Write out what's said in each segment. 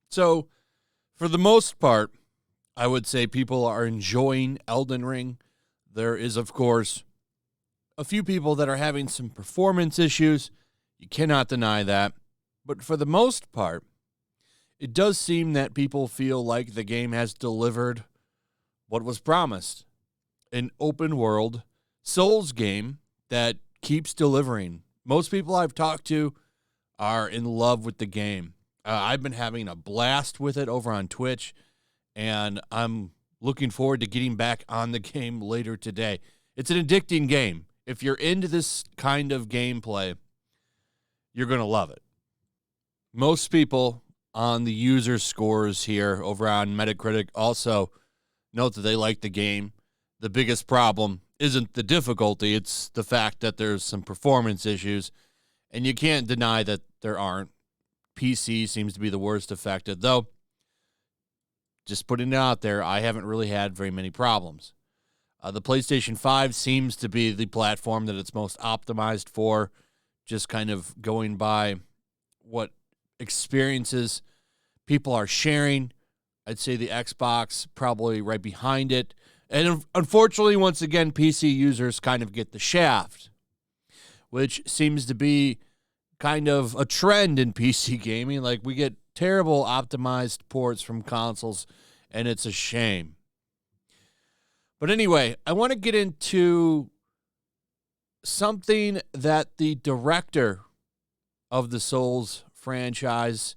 So, for the most part, I would say people are enjoying Elden Ring. There is, of course, a few people that are having some performance issues. You cannot deny that. But for the most part, it does seem that people feel like the game has delivered what was promised. An open world Souls game that keeps delivering. Most people I've talked to are in love with the game. I've been having a blast with it over on Twitch, and I'm looking forward to getting back on the game later today. It's an addicting game. If you're into this kind of gameplay, you're going to love it. Most people on the user scores here over on Metacritic also note that they like the game. The biggest problem isn't the difficulty, it's the fact that there's some performance issues, and you can't deny that there aren't. PC seems to be the worst affected, though, just putting it out there, I haven't really had very many problems. The PlayStation 5 seems to be the platform that it's most optimized for, just kind of going by what experiences people are sharing. I'd say the Xbox probably right behind it. And unfortunately, once again, PC users kind of get the shaft, which seems to be kind of a trend in PC gaming. Like, we get terrible optimized ports from consoles, and it's a shame. But anyway, I want to get into something that the director of the Souls franchise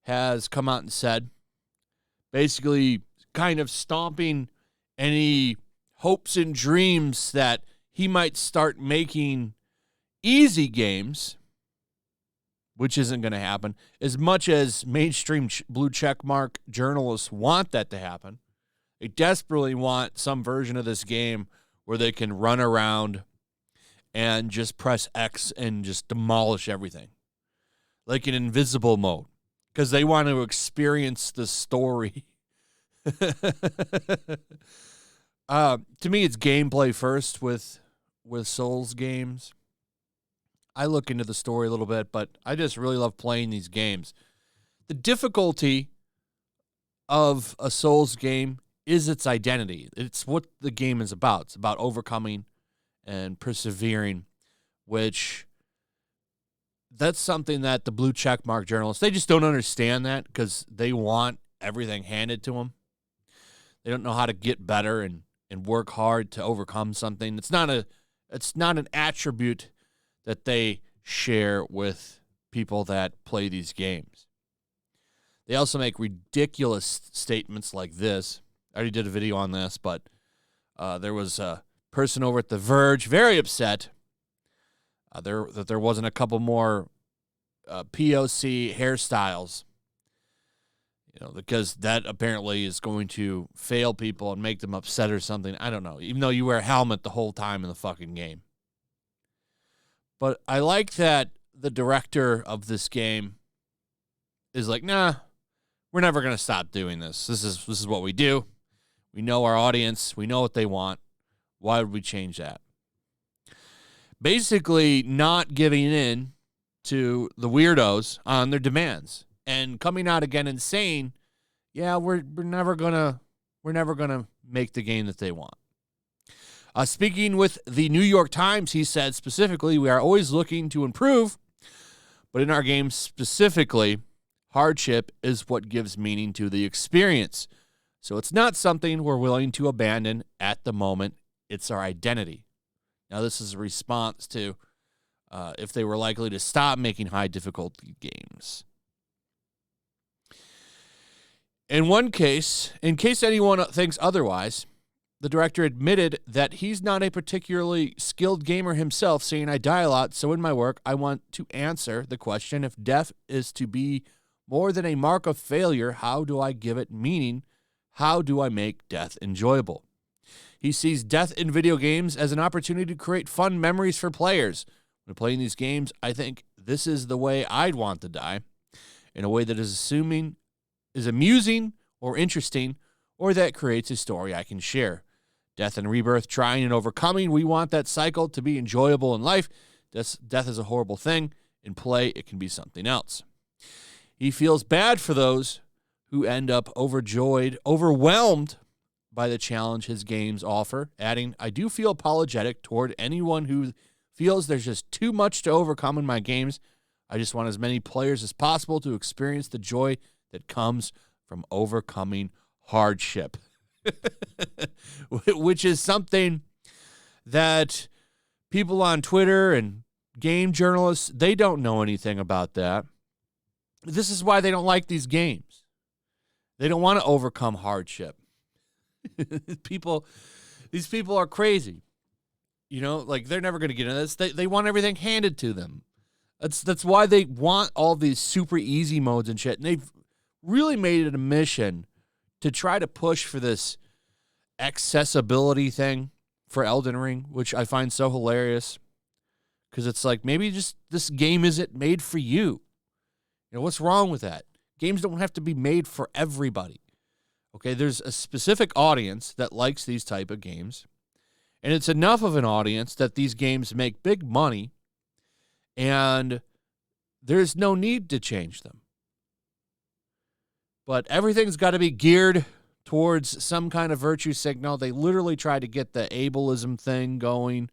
has come out and said, basically kind of stomping any hopes and dreams that he might start making easy games, which isn't going to happen. As much as mainstream blue checkmark journalists want that to happen, they desperately want some version of this game where they can run around and just press X and just demolish everything, like an invisible mode, because they want to experience the story. To me, it's gameplay first with Souls games. I look into the story a little bit, but I just really love playing these games. The difficulty of a Souls game is its identity. It's what the game is about. It's about overcoming and persevering, which that's something that the blue checkmark journalists, they just don't understand that because they want everything handed to them. They don't know how to get better and work hard to overcome something. It's not an attribute that they share with people that play these games. They also make ridiculous statements like this. I already did a video on this, but there was a person over at The Verge very upset that there wasn't a couple more POC hairstyles, because that apparently is going to fail people and make them upset or something. I don't know, even though you wear a helmet the whole time in the fucking game. But I like that the director of this game is like, nah, we're never going to stop doing this. This is what we do. We know our audience. We know what they want. Why would we change that? Basically not giving in to the weirdos on their demands and coming out again and saying, yeah, we're never gonna make the game that they want. Speaking with the New York Times, he said specifically, we are always looking to improve, but in our games specifically, hardship is what gives meaning to the experience. So it's not something we're willing to abandon at the moment. It's our identity. Now, this is a response to if they were likely to stop making high difficulty games. In one case, in case anyone thinks otherwise, the director admitted that he's not a particularly skilled gamer himself, saying, I die a lot, so in my work, I want to answer the question, if death is to be more than a mark of failure, how do I give it meaning? How do I make death enjoyable? He sees death in video games as an opportunity to create fun memories for players. When playing these games, I think this is the way I'd want to die, in a way that is amusing or interesting, or that creates a story I can share. Death and rebirth, trying and overcoming. We want that cycle to be enjoyable in life. Death is a horrible thing. In play, it can be something else. He feels bad for those who end up overwhelmed by the challenge his games offer, adding, I do feel apologetic toward anyone who feels there's just too much to overcome in my games. I just want as many players as possible to experience the joy that comes from overcoming hardship. Which is something that people on Twitter and game journalists, they don't know anything about that. This is why they don't like these games. They don't want to overcome hardship. These people are crazy. You know, like they're never going to get into this. They want everything handed to them. That's why they want all these super easy modes and shit. And they've really made it a mission to try to push for this accessibility thing for Elden Ring, which I find so hilarious. Because it's like, maybe just this game isn't made for you. You know, what's wrong with that? Games don't have to be made for everybody. Okay, there's a specific audience that likes these type of games. And it's enough of an audience that these games make big money. And there's no need to change them. But everything's got to be geared towards some kind of virtue signal. They literally tried to get the ableism thing going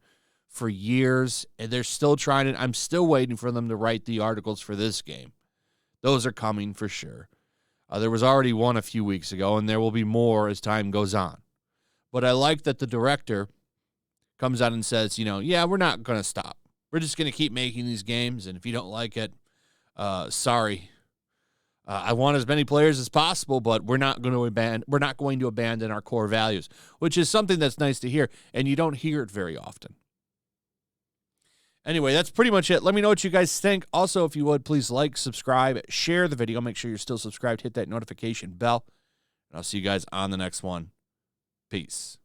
for years, and they're still trying it. I'm still waiting for them to write the articles for this game. Those are coming for sure. There was already one a few weeks ago, and there will be more as time goes on. But I like that the director comes out and says, you know, yeah, we're not going to stop. We're just going to keep making these games, and if you don't like it, sorry. I want as many players as possible, but we're not going to abandon our core values, which is something that's nice to hear, and you don't hear it very often. Anyway, that's pretty much it. Let me know what you guys think. Also, if you would, please like, subscribe, share the video. Make sure you're still subscribed. Hit that notification bell, and I'll see you guys on the next one. Peace.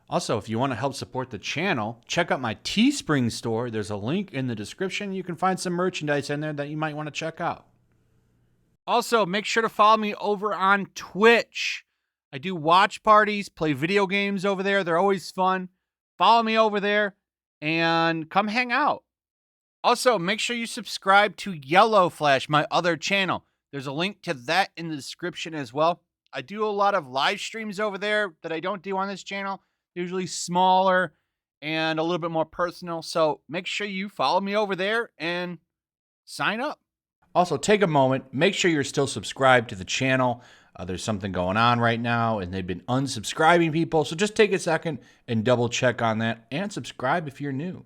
Also, if you want to help support the channel, check out my Teespring store. There's a link in the description. You can find some merchandise in there that you might want to check out. Also, make sure to follow me over on Twitch. I do watch parties, play video games over there. They're always fun. Follow me over there and come hang out. Also, make sure you subscribe to YellowFlash, my other channel. There's a link to that in the description as well. I do a lot of live streams over there that I don't do on this channel. Usually smaller and a little bit more personal. So make sure you follow me over there and sign up. Also, take a moment. Make sure you're still subscribed to the channel. There's something going on right now, and they've been unsubscribing people. So just take a second and double check on that and subscribe if you're new.